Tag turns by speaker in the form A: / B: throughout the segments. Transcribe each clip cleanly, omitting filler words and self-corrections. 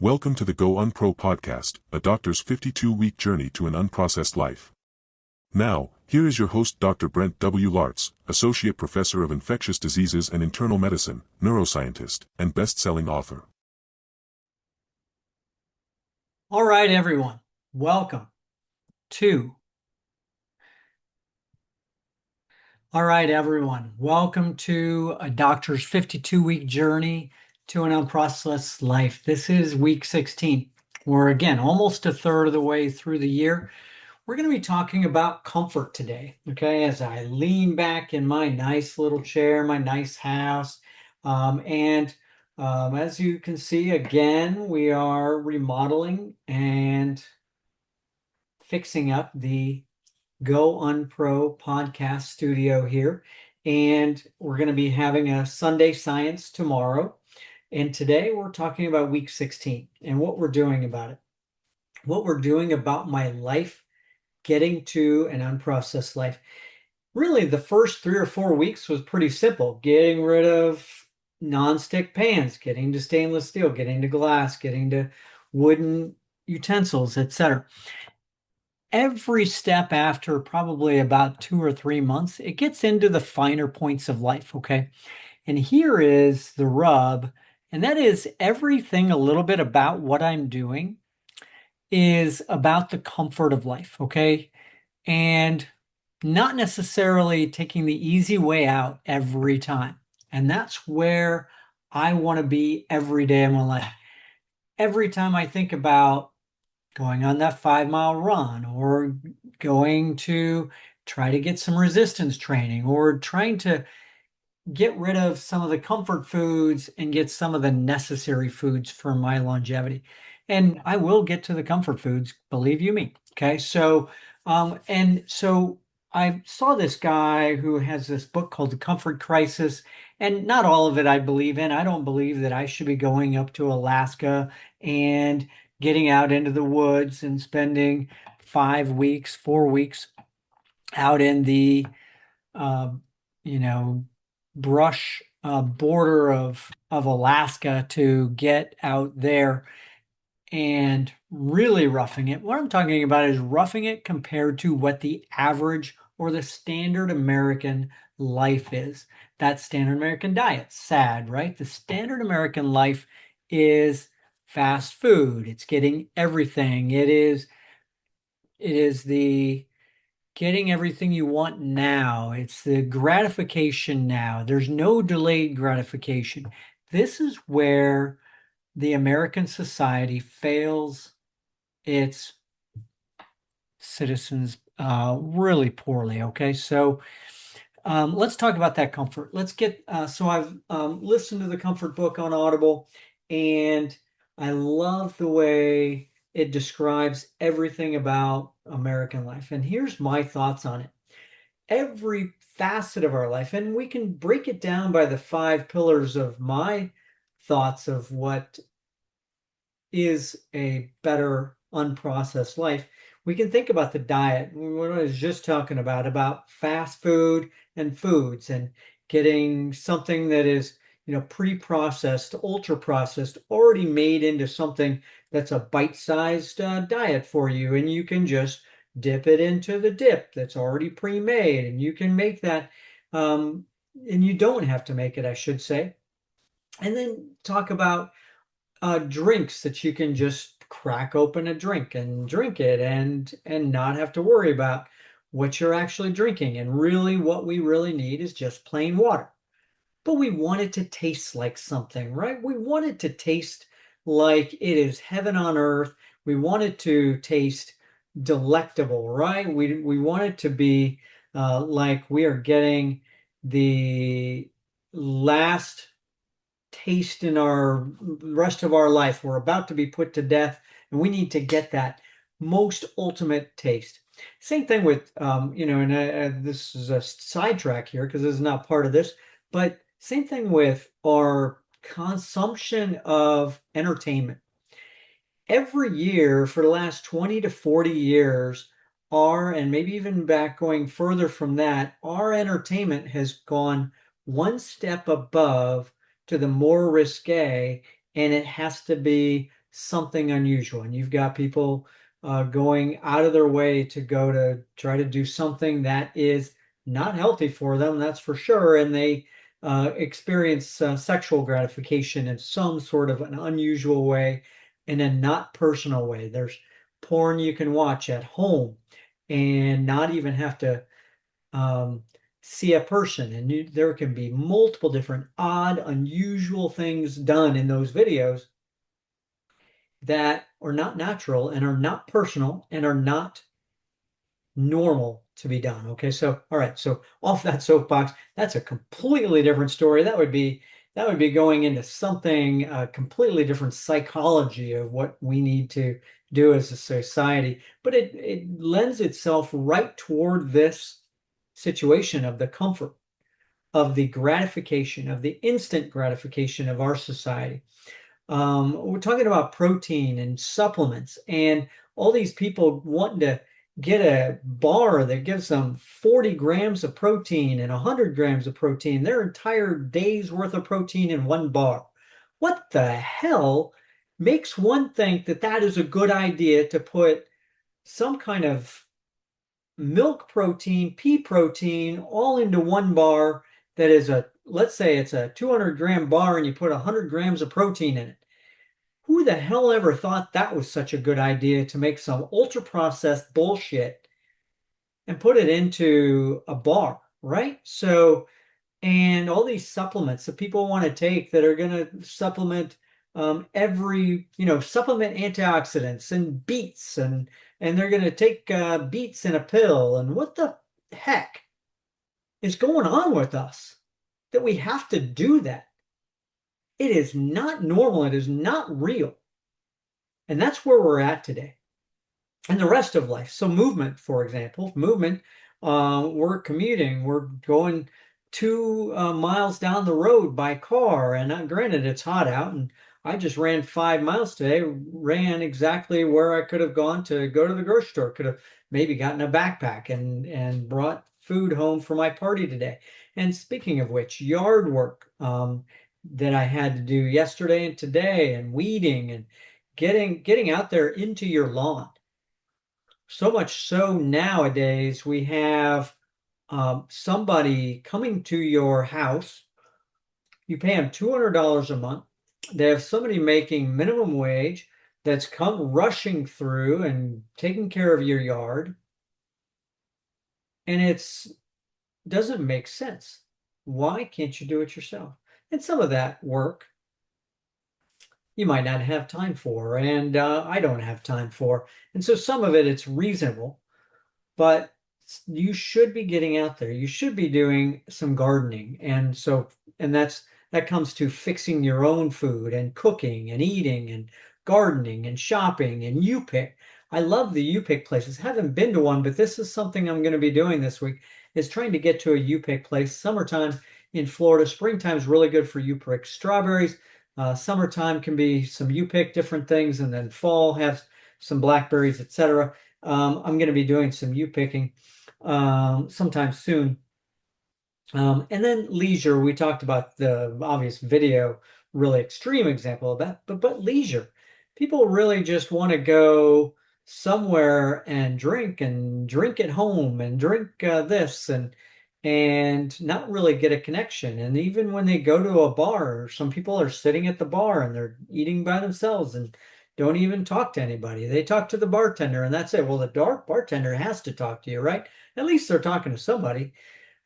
A: Welcome to the Go Unpro podcast, a doctor's 52-week journey to an unprocessed life. Now, here is your host Dr. Brent W. Laartz, Associate Professor of Infectious Diseases and Internal Medicine, neuroscientist, and best-selling author.
B: All right, everyone, welcome to a doctor's 52-week journey to an unprocessed life. This is week 16. We're again almost a third of the way through the year. We're going to be talking about comfort today, okay? As I lean back in my nice little chair, my nice house, as you can see, again, we are remodeling and fixing up the Go Unpro podcast studio here. And we're going to be having a Sunday Science tomorrow. And today we're talking about week 16 and what we're doing about it. What we're doing about my life, getting to an unprocessed life. Really, the first 3 or 4 weeks was pretty simple. Getting rid of nonstick pans, getting to stainless steel, getting to glass, getting to wooden utensils, etc. Every step after probably about 2 or 3 months, it gets into the finer points of life, okay? And here is the rub, and that is everything a little bit about what I'm doing is about the comfort of life, okay? And not necessarily taking the easy way out every time. And that's where I want to be every day of my life. Every time I think about going on that 5-mile run or going to try to get some resistance training or trying to get rid of some of the comfort foods and get some of the necessary foods for my longevity. And I will get to the comfort foods, believe you me. Okay. So I saw this guy who has this book called The Comfort Crisis, and not all of it I believe in. I don't believe that I should be going up to Alaska and getting out into the woods and spending 5 weeks, 4 weeks out in the, uh, brush border of Alaska to get out there and really roughing it. What I'm talking about is roughing it compared to what the average or the standard American life is. That standard American diet. Sad, right? The standard American life is fast food. It's getting everything. It is the getting everything you want now. It's the gratification now. There's no delayed gratification. This is where the American society fails its citizens really poorly. Okay, so let's talk about that comfort. Let's get so I've listened to the comfort book on Audible, and I love the way it describes everything about American life. And here's my thoughts on it. Every facet of our life, and we can break it down by the 5 pillars of my thoughts of what is a better unprocessed life. We can think about the diet. What I was just talking about fast food and foods and getting something that is, pre-processed, ultra processed, already made into something that's a bite-sized diet for you. And you can just dip it into the dip that's already pre-made. And you can make that, and you don't have to make it, I should say. And then talk about drinks that you can just crack open a drink and drink it and not have to worry about what you're actually drinking. And really what we really need is just plain water. But we want it to taste like something, right? We want it to taste like it is heaven on earth. We want it to taste delectable, right? We want it to be like we are getting the last taste in our rest of our life. We're about to be put to death, and we need to get that most ultimate taste. Same thing with, and this is a sidetrack here because this is not part of this, but same thing with our consumption of entertainment. Every year for the last 20 to 40 years, and maybe even back going further from that, our entertainment has gone one step above to the more risque, and it has to be something unusual. And you've got people going out of their way to go to try to do something that is not healthy for them, that's for sure. And they experience sexual gratification in some sort of an unusual way, in a not personal way. There's porn you can watch at home and not even have to um, see a person. And there can be multiple different odd, unusual things done in those videos that are not natural and are not personal and are not normal to be done. Okay, so all right, so off that soapbox, that's a completely different story. That would be going into something completely different psychology of what we need to do as a society. But it lends itself right toward this situation of the comfort, of the gratification, of the instant gratification of our society. We're talking about protein and supplements, and all these people wanting to get a bar that gives them 40 grams of protein and 100 grams of protein, their entire day's worth of protein in one bar. What the hell makes one think that that is a good idea to put some kind of milk protein, pea protein, all into one bar that is let's say it's a 200-gram bar and you put 100 grams of protein in it? Who the hell ever thought that was such a good idea to make some ultra processed bullshit and put it into a bar, right? So, and all these supplements that people want to take that are going to supplement supplement antioxidants and beets, and they're going to take beets in a pill. And what the heck is going on with us that we have to do that? It is not normal. It is not real. And that's where we're at today. And the rest of life. So movement, for example, we're commuting, we're going 2 miles down the road by car. And granted, it's hot out, and I just ran 5 miles today, ran exactly where I could have gone to go to the grocery store, could have maybe gotten a backpack and brought food home for my party today. And speaking of which, yard work that I had to do yesterday and today, and weeding and getting out there into your lawn. So much so nowadays we have somebody coming to your house. You pay them $200 a month. They have somebody making minimum wage that's come rushing through and taking care of your yard. And it doesn't make sense. Why can't you do it yourself? And some of that work you might not have time for, and I don't have time for. And so some of it's reasonable, but you should be getting out there. You should be doing some gardening. And that comes to fixing your own food and cooking and eating and gardening and shopping and U-Pick. I love the U-Pick places. Haven't been to one, but this is something I'm going to be doing this week, is trying to get to a U-Pick place. Summertime in Florida, springtime is really good for U-Pick strawberries. Summertime can be some U-Pick different things, and then fall has some blackberries, etc. I'm going to be doing some U-Picking sometime soon. And then leisure, we talked about the obvious video, really extreme example of that, but leisure. People really just want to go somewhere and drink at home and drink this and not really get a connection. And even when they go to a bar, some people are sitting at the bar and they're eating by themselves and don't even talk to anybody. They talk to the bartender and that's it. Well, the bartender has to talk to you, right? At least they're talking to somebody.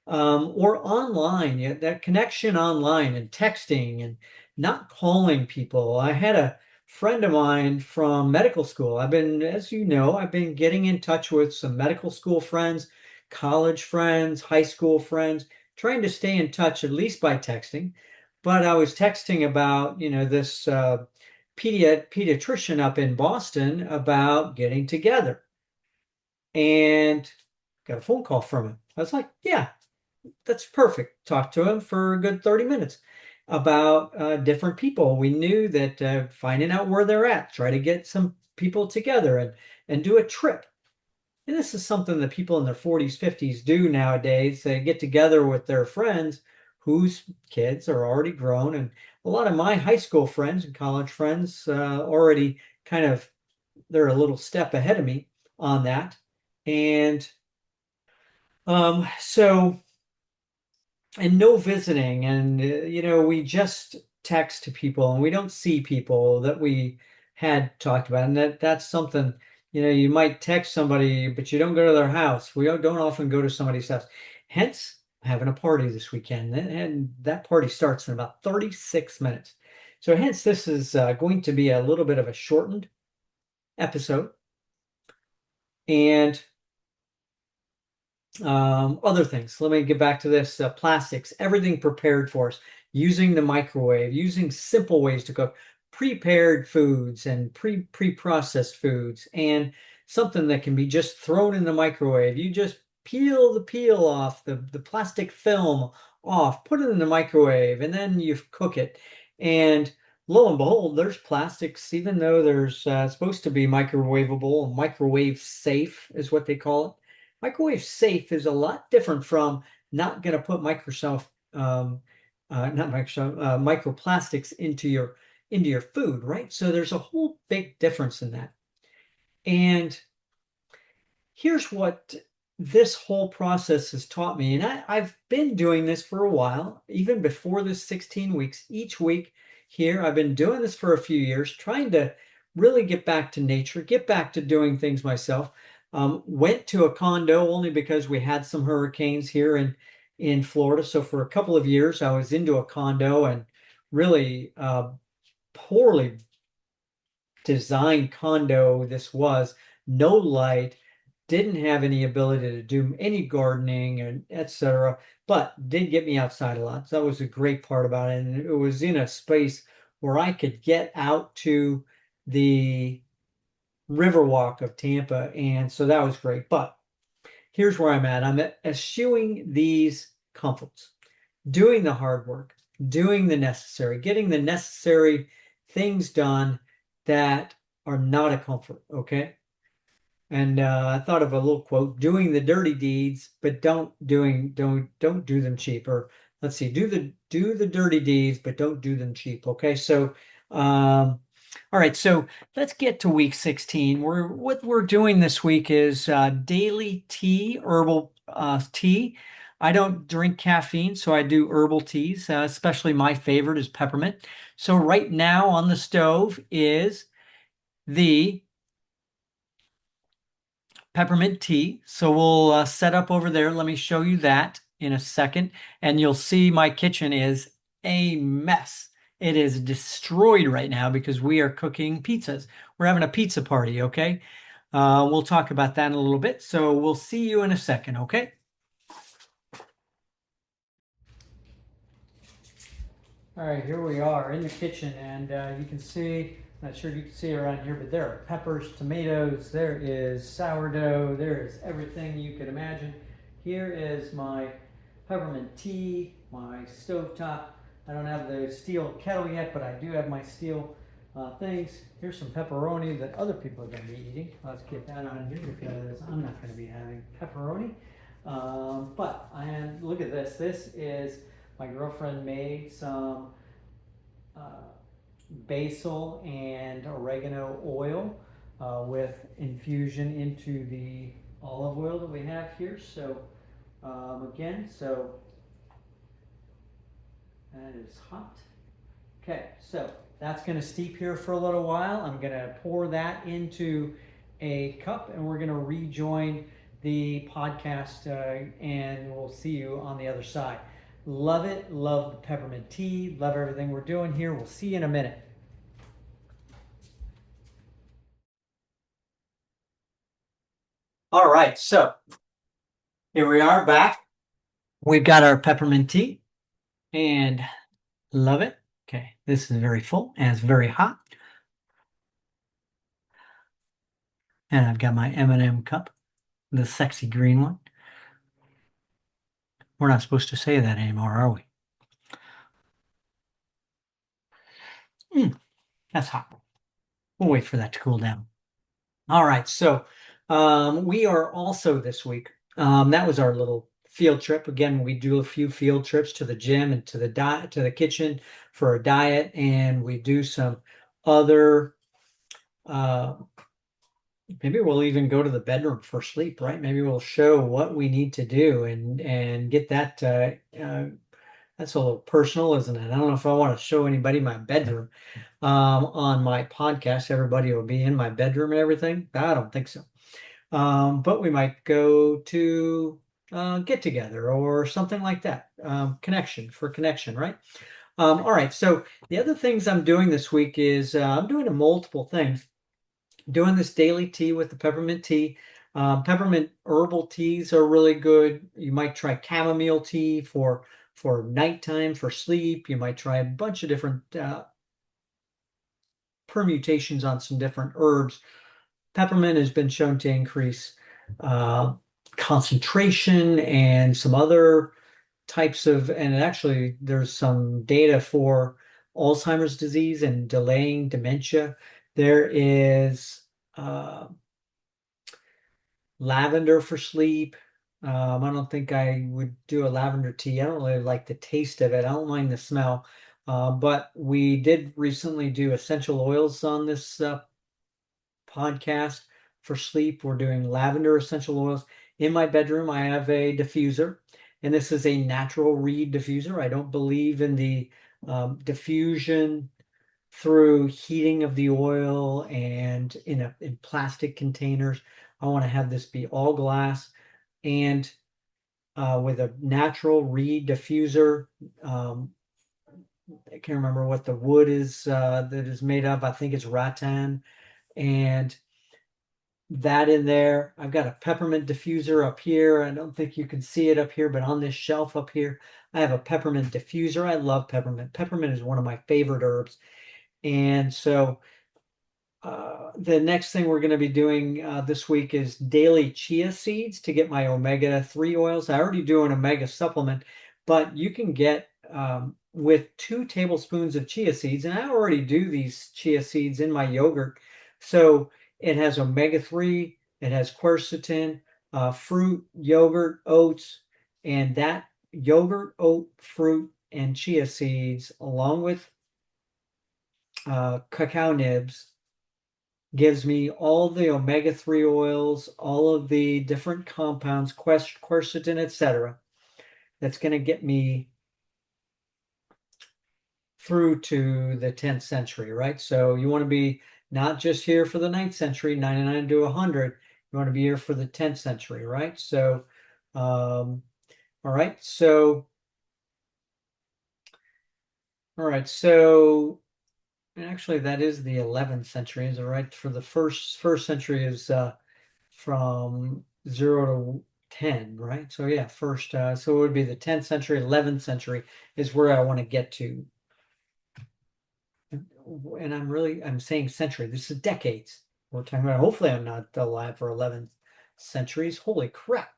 B: Or online, that connection online and texting and not calling people. I had a friend of mine from medical school. As you know, I've been getting in touch with some medical school friends, college friends, high school friends, trying to stay in touch at least by texting. But I was texting about, this pediatrician up in Boston about getting together, and got a phone call from him. I was like, yeah, that's perfect. Talked to him for a good 30 minutes about different people. We knew that finding out where they're at, try to get some people together and do a trip. And this is something that people in their 40s, 50s do nowadays. They get together with their friends whose kids are already grown, and a lot of my high school friends and college friends already kind of, they're a little step ahead of me on that. And so, and no visiting, and we just text to people and we don't see people that we had talked about, and that's something. You might text somebody but you don't go to their house. We don't often go to somebody's house, hence having a party this weekend, and that party starts in about 36 minutes. So hence this is going to be a little bit of a shortened episode. And other things. Let me get back to this. Plastics, everything prepared for us, using the microwave, using simple ways to cook, prepared foods and pre-processed foods, and something that can be just thrown in the microwave. You just peel the peel off, the plastic film off, put it in the microwave, and then you cook it. And lo and behold, there's plastics, even though there's supposed to be microwavable, microwave safe is what they call it. Microwave safe is a lot different from not going to put microplastics into your food, right? So there's a whole big difference in that. And here's what this whole process has taught me. And I've been doing this for a while, even before this 16 weeks. Each week here, I've been doing this for a few years, trying to really get back to nature, get back to doing things myself. Went to a condo only because we had some hurricanes here in Florida. So for a couple of years, I was into a condo, and really poorly designed condo this was. No light, didn't have any ability to do any gardening and etc. But did get me outside a lot. So that was a great part about it. And it was in a space where I could get out to the Riverwalk of Tampa, and so that was great. But here's where I'm at. I'm eschewing these comforts, doing the hard work, doing the necessary, getting the necessary things done that are not a comfort. Okay. And I thought of a little quote: "Doing the dirty deeds, but don't do them cheap." Or let's see, do the dirty deeds, but don't do them cheap. Okay, so all right, so let's get to week 16. What we're doing this week is daily tea, herbal tea. I don't drink caffeine, so I do herbal teas. Especially my favorite is peppermint. So right now on the stove is the peppermint tea. So we'll set up over there. Let me show you that in a second. And you'll see my kitchen is a mess. It is destroyed right now because we are cooking pizzas. We're having a pizza party, okay? We'll talk about that in a little bit. So we'll see you in a second, okay? All right, here we are in the kitchen, and you can see, not sure if you can see around here, but there are peppers, tomatoes, there is sourdough, there is everything you could imagine. Here is my peppermint tea, my stovetop. I don't have the steel kettle yet, but I do have my steel things. Here's some pepperoni that other people are going to be eating. Let's get that on here because I'm not going to be having pepperoni. And look at this. This is, my girlfriend made some basil and oregano oil with infusion into the olive oil that we have here. So so that is hot. Okay, so that's going to steep here for a little while. I'm going to pour that into a cup, and we're going to rejoin the podcast, and we'll see you on the other side. Love it. Love the peppermint tea. Love everything we're doing here. We'll see you in a minute. All right, so here we are back. We've got our peppermint tea, and love it. Okay, this is very full and it's very hot. And I've got my M&M cup, the sexy green one. We're not supposed to say that anymore, are we? That's hot. We'll wait for that to cool down. All right, so we are also this week, that was our little field trip. Again, we do a few field trips to the gym and to the kitchen for a diet, and we do some other. Maybe we'll even go to the bedroom for sleep, right? Maybe we'll show what we need to do and get that. That's a little personal, isn't it? I don't know if I want to show anybody my bedroom on my podcast. Everybody will be in my bedroom and everything. I don't think so. But we might go to get together or something like that. Connection, right? All right. So the other things I'm doing this week is I'm doing multiple things. Doing this daily tea with the peppermint tea. Peppermint herbal teas are really good. You might try chamomile tea for nighttime, for sleep. You might try a bunch of different permutations on some different herbs. Peppermint has been shown to increase concentration and some other types of, and actually there's some data for Alzheimer's disease and delaying dementia. There is lavender for sleep. I don't think I would do a lavender tea. I don't really like the taste of it. I don't mind the smell. But we did recently do essential oils on this podcast for sleep. We're doing lavender essential oils. In my bedroom, I have a diffuser, and this is a natural reed diffuser. I don't believe in the diffusion through heating of the oil and in plastic containers. I want to have this be all glass and with a natural reed diffuser. I can't remember what the wood is that is made of. I think it's rattan, and that in there. I've got a peppermint diffuser up here. I don't think you can see it up here, but on this shelf up here, I have a peppermint diffuser. I love peppermint. Peppermint is one of my favorite herbs. And so the next thing we're going to be doing this week is daily chia seeds to get my omega-3 oils. I already do an omega supplement, but you can get with 2 tablespoons of chia seeds, and I already do these chia seeds in my yogurt. So it has omega-3, it has quercetin, fruit, yogurt, oats, and that yogurt, oat, fruit, and chia seeds, along with cacao nibs, gives me all the omega-3 oils, all of the different compounds, quercetin, etc. That's going to get me through to the 10th century, right? So you want to be not just here for the 9th century, 99 to 100. You want to be here for the 10th century, right? So, all right. So, and actually, that is the 11th century, is it right? For the first century is from 0 to 10, right? So yeah, first, so it would be the 10th century, 11th century is where I want to get to. And I'm saying century. This is decades we're talking about. Hopefully, I'm not alive for 11 centuries. Holy crap!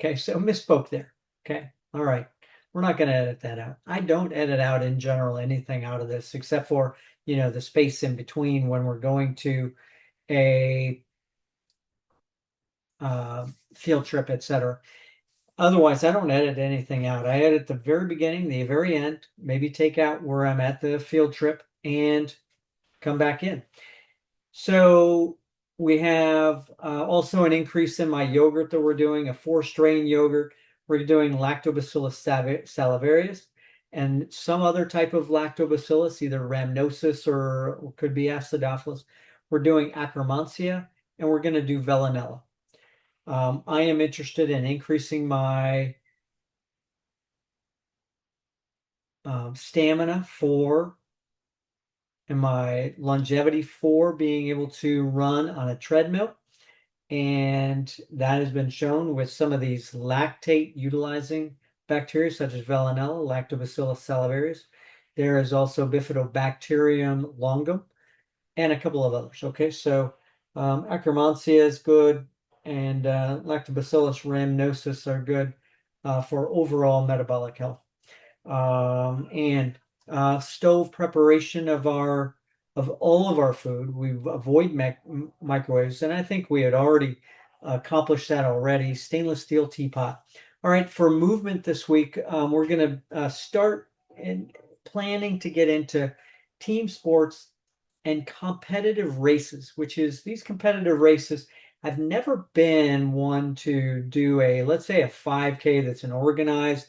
B: Okay, so misspoke there. Okay, all right. We're not going to edit that out. I don't edit out in general anything out of this except for, the space in between when we're going to a field trip, etc. Otherwise, I don't edit anything out. I edit the very beginning, the very end, maybe take out where I'm at the field trip and come back in. So we have also an increase in my yogurt that we're doing, a 4-strain yogurt. We're doing Lactobacillus salivarius and some other type of lactobacillus, either rhamnosus or could be acidophilus. We're doing Akkermansia, and we're going to do Veillonella. I am interested in increasing my stamina and my longevity for being able to run on a treadmill. And that has been shown with some of these lactate utilizing bacteria, such as Veillonella, Lactobacillus salivarius. There is also Bifidobacterium longum and a couple of others. Okay, so Akkermansia is good, and Lactobacillus rhamnosus are good for overall metabolic health. And stove preparation of all of our food. We avoid microwaves, and I think we had already accomplished that already. Stainless steel teapot. All right, for movement this week, we're going to start in planning to get into team sports and competitive races, which is these competitive races. I've never been one to do let's say a 5K that's an organized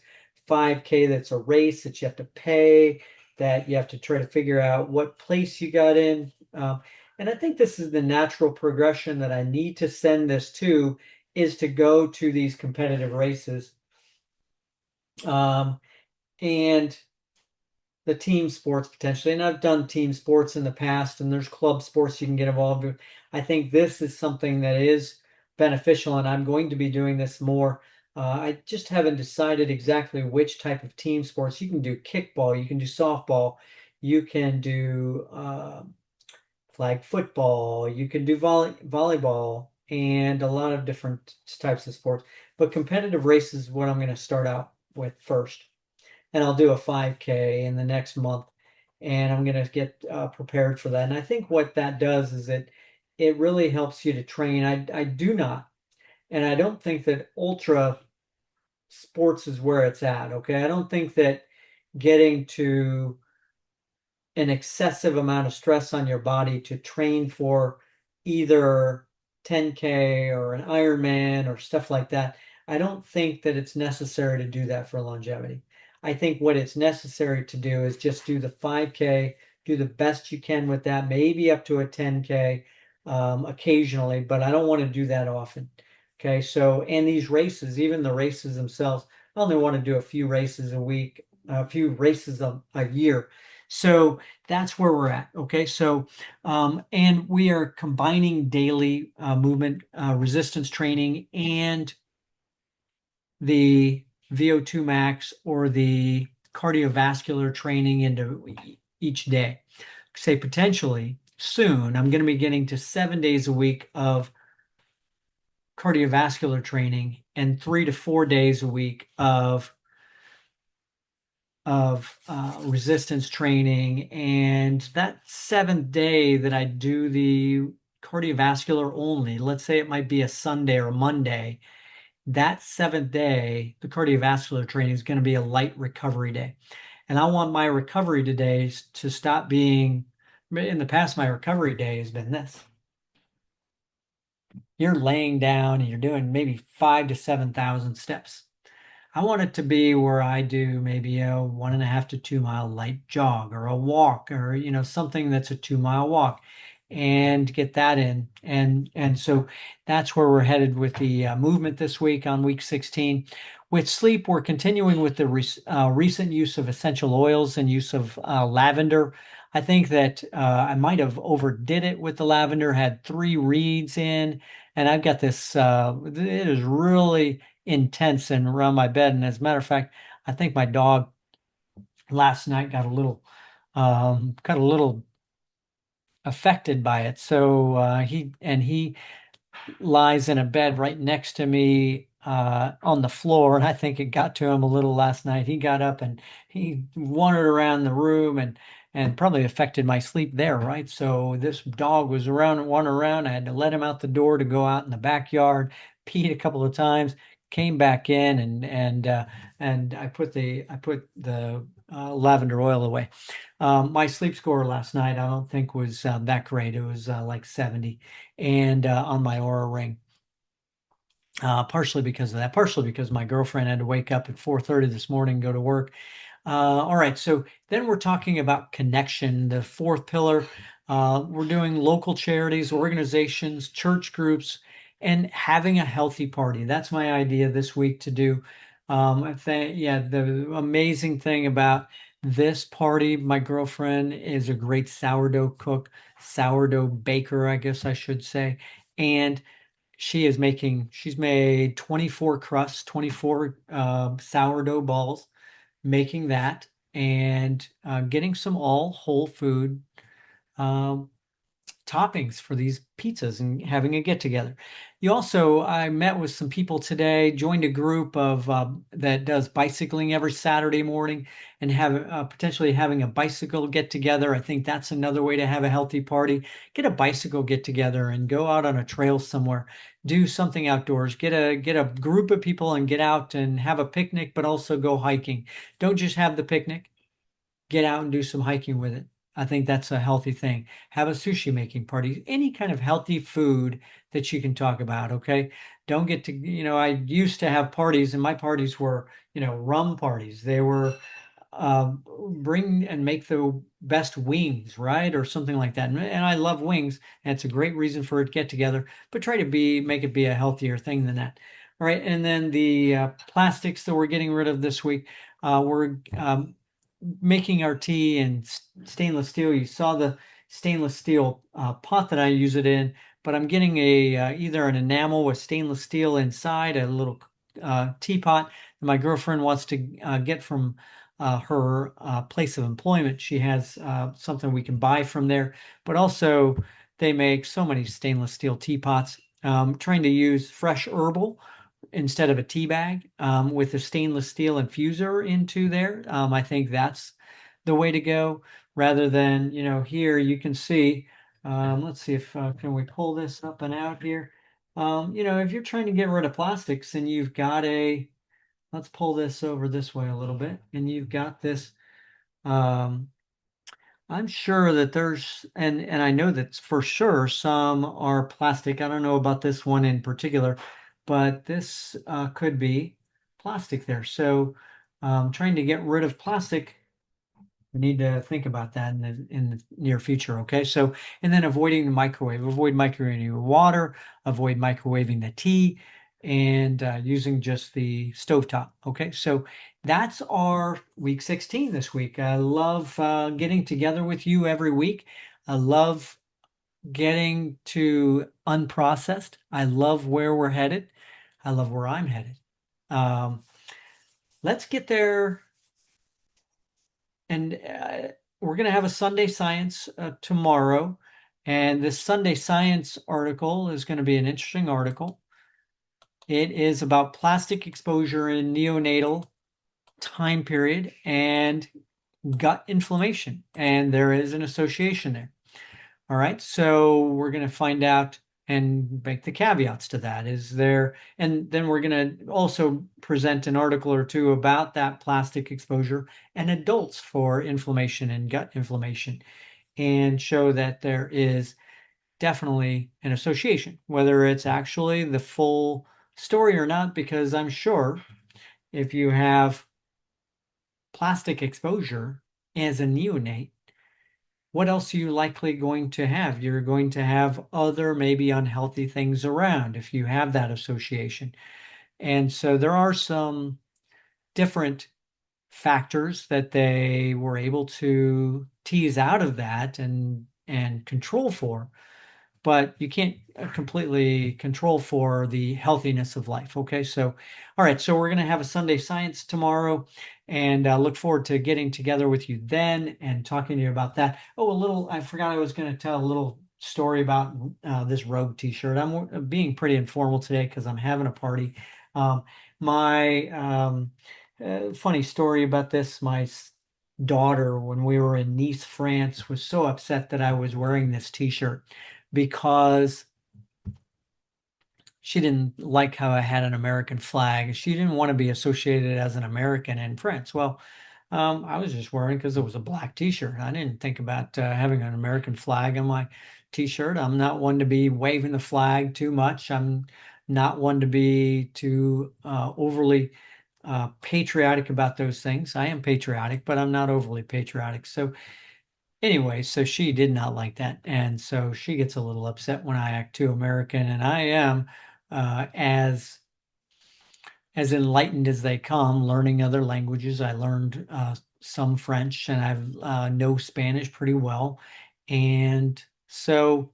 B: 5K that's a race that you have to pay, that you have to try to figure out what place you got in. And I think this is the natural progression that I need to send this to, is to go to these competitive races. And the team sports potentially. And I've done team sports in the past, and there's club sports you can get involved with. I think this is something that is beneficial, and I'm going to be doing this more. I just haven't decided exactly which type of team sports. You can do kickball, you can do softball, you can do flag football, you can do volleyball, and a lot of different types of sports. But competitive races is what I'm going to start out with first. And I'll do a 5K in the next month, and I'm going to get prepared for that. And I think what that does is it really helps you to train. I do not, and I don't think that ultra sports is where it's at. Okay, I don't think that getting to an excessive amount of stress on your body to train for either 10K or an Ironman or stuff like that. I don't think that it's necessary to do that for longevity. I think what it's necessary to do is just do the 5K, do the best you can with that, maybe up to a 10K occasionally, but I don't want to do that often. Okay, so, and these races, even the races themselves, I only want to do a few races a week, a few races a year. So that's where we're at. Okay. So, and we are combining daily movement resistance training and the VO2 max or the cardiovascular training into each day. Say potentially soon, I'm going to be getting to 7 days a week of cardiovascular training and 3 to 4 days a week of resistance training. And that seventh day that I do the cardiovascular only, let's say it might be a Sunday or a Monday, that seventh day, the cardiovascular training is going to be a light recovery day. And I want my recovery days to stop being, in the past, my recovery day has been this. You're laying down and you're doing maybe 5 to 7,000 steps. I want it to be where I do maybe a 1.5 to 2 mile light jog or a walk, or something that's a 2 mile walk, and get that in. And so that's where we're headed with the movement this week on week 16. With sleep, we're continuing with the recent use of essential oils and use of lavender. I think that I might have overdid it with the lavender, had 3 reeds in, and I've got this, it is really intense and around my bed. And as a matter of fact, I think my dog last night got a little affected by it. So he lies in a bed right next to me on the floor, and I think it got to him a little last night. He got up and he wandered around the room and probably affected my sleep there, right? So this dog was around and wandering around. I had to let him out the door to go out in the backyard, peed a couple of times, came back in, and I put the lavender oil away. My sleep score last night, I don't think was that great. It was like 70, and on my Aura ring. Partially because of that, partially because my girlfriend had to wake up at 4:30 this morning and go to work. All right, so then we're talking about connection, the fourth pillar. We're doing local charities, organizations, church groups, and having a healthy party. That's my idea this week to do. I think, yeah, the amazing thing about this party, my girlfriend is a great sourdough cook, sourdough baker, I guess I should say. And she's made 24 crusts, 24 sourdough balls, making that, and getting some all whole food um, toppings for these pizzas and having a get together. I met with some people today, joined a group of that does bicycling every Saturday morning, and have potentially having a bicycle get together. I think that's another way to have a healthy party. Get a bicycle get together and go out on a trail somewhere. Do something outdoors. Get a group of people and get out and have a picnic, but also go hiking. Don't just have the picnic. Get out and do some hiking with it. I think that's a healthy thing. Have a sushi making party, any kind of healthy food that you can talk about. Okay. Don't get to, I used to have parties, and my parties were, rum parties. They were uh, bring and make the best wings, right? Or something like that. And I love wings, and it's a great reason for a get together, but try to make it be a healthier thing than that. All right. And then the plastics that we're getting rid of this week, we're making our tea in stainless steel. You saw the stainless steel pot that I use it in, but I'm getting either an enamel with stainless steel inside, a little teapot that my girlfriend wants to get from her place of employment. She has something we can buy from there, but also they make so many stainless steel teapots. Trying to use fresh herbal instead of a tea bag with a stainless steel infuser into there. I think that's the way to go rather than, here you can see, let's see if, can we pull this up and out here? If you're trying to get rid of plastics and you've got let's pull this over this way a little bit, and you've got this, um, I'm sure that and I know that for sure some are plastic. I don't know about this one in particular, but this could be plastic there. So trying to get rid of plastic, we need to think about that in the near future. Okay. So, and then avoiding the microwave, avoid microwaving your water, avoid microwaving the tea, and using just the stovetop. Okay. So that's our week 16 this week. I love getting together with you every week. I love getting to unprocessed. I love where we're headed. I love where I'm headed. Um, let's get there. And we're going to have a Sunday Science tomorrow. And this Sunday Science article is going to be an interesting article. It is about plastic exposure in neonatal time period and gut inflammation. And there is an association there. All right. So we're going to find out and make the caveats to that. And then we're going to also present an article or two about that plastic exposure and adults for inflammation and gut inflammation, and show that there is definitely an association, whether it's actually the full story or not, because I'm sure if you have plastic exposure as a neonate, what else are you likely going to have? You're going to have other maybe unhealthy things around if you have that association. And so there are some different factors that they were able to tease out of that and control for, but you can't completely control for the healthiness of life. Okay. So, all right. So we're going to have a Sunday Science tomorrow, and look forward to getting together with you then and talking to you about that. Oh, I forgot I was going to tell a little story about this Rogue t-shirt. I'm being pretty informal today because I'm having a party. My funny story about this, my daughter, when we were in Nice, France, was so upset that I was wearing this t-shirt because she didn't like how I had an American flag. She didn't want to be associated as an American in France. Well, I was just wearing because it was a black t-shirt. I didn't think about having an American flag on my t-shirt. I'm not one to be waving the flag too much. I'm not one to be too overly patriotic about those things. I am patriotic, but I'm not overly patriotic. So anyway, so she did not like that. And so she gets a little upset when I act too American. And I am as enlightened as they come, learning other languages. I learned some French, and I know Spanish pretty well. And so,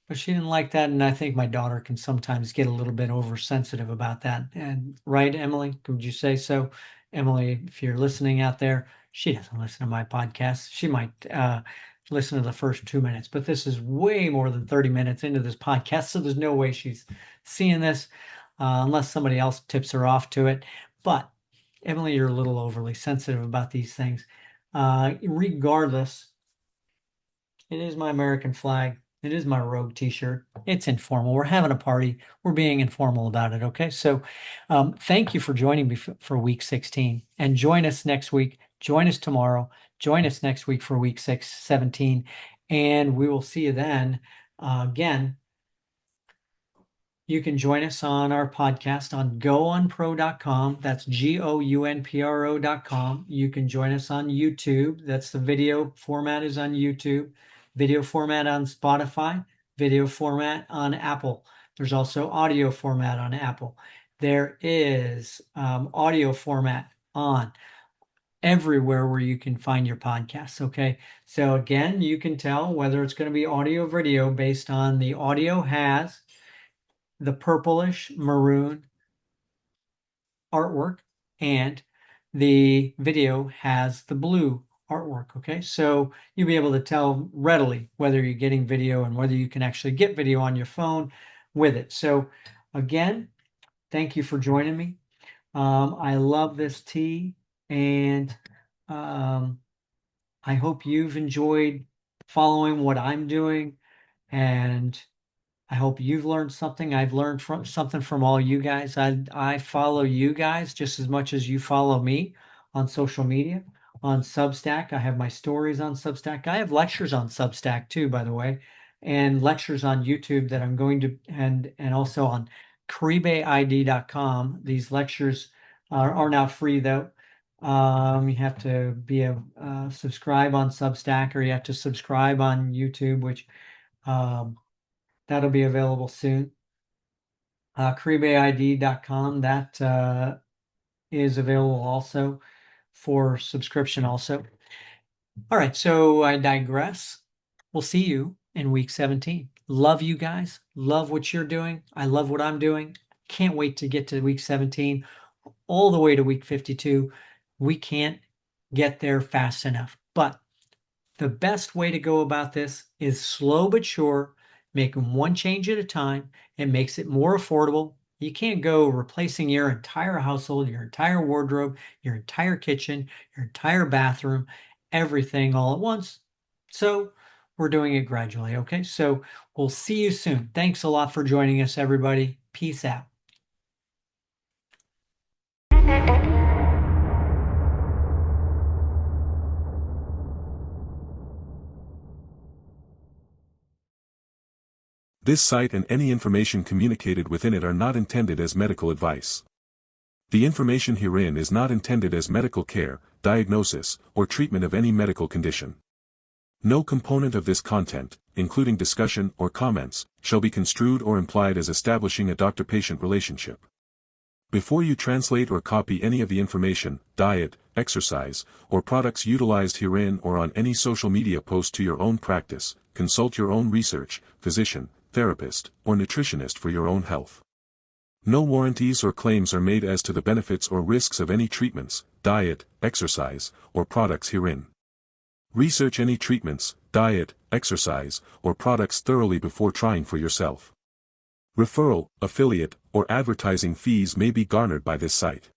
B: but she didn't like that. And I think my daughter can sometimes get a little bit oversensitive about that. And right, Emily, would you say so? Emily, if you're listening out there, she doesn't listen to my podcast. listen to the first 2 minutes, but this is way more than 30 minutes into this podcast, so there's no way she's seeing this unless somebody else tips her off to it. But Emily, you're a little overly sensitive about these things. Regardless, it is my American flag. It is my Rogue t-shirt. It's informal. We're having a party. We're being informal about it, okay? So thank you for joining me for week 16. And join us next week. Join us tomorrow. Join us next week for week 17. And we will see you then. Again, you can join us on our podcast on gounpro.com. That's gounpro.com. You can join us on YouTube. That's the video format is on YouTube. Video format on Spotify, video format on Apple. There's also audio format on Apple. There is audio format on everywhere where you can find your podcasts, okay? So again, you can tell whether it's going to be audio or video based on the audio has the purplish maroon artwork and the video has the blue artwork, okay? So you'll be able to tell readily whether you're getting video and whether you can actually get video on your phone with it. So again, thank you for joining me. I love this tea, and I hope you've enjoyed following what I'm doing, and I hope you've learned something. I've learned something from all you guys. I follow you guys just as much as you follow me on social media. On Substack, I have my stories on Substack. I have lectures on Substack too, by the way, and lectures on YouTube that I'm going to, and also on CaribeID.com. These lectures are now free though. You have to be a subscribe on Substack, or you have to subscribe on YouTube, which that'll be available soon. CaribeID.com, that is available also for subscription also. All right, so I digress. We'll see you in week 17. Love you guys. Love what you're doing. I love what I'm doing. Can't wait to get to week 17, all the way to week 52. We can't get there fast enough. But the best way to go about this is slow but sure, making one change at a time. It makes it more affordable. You can't go replacing your entire household, your entire wardrobe, your entire kitchen, your entire bathroom, everything all at once. So we're doing it gradually, okay? So we'll see you soon. Thanks a lot for joining us, everybody. Peace out.
A: This site and any information communicated within it are not intended as medical advice. The information herein is not intended as medical care, diagnosis, or treatment of any medical condition. No component of this content, including discussion or comments, shall be construed or implied as establishing a doctor-patient relationship. Before you translate or copy any of the information, diet, exercise, or products utilized herein or on any social media post to your own practice, consult your own research, physician, therapist, or nutritionist for your own health. No warranties or claims are made as to the benefits or risks of any treatments, diet, exercise, or products herein. Research any treatments, diet, exercise, or products thoroughly before trying for yourself. Referral, affiliate, or advertising fees may be garnered by this site.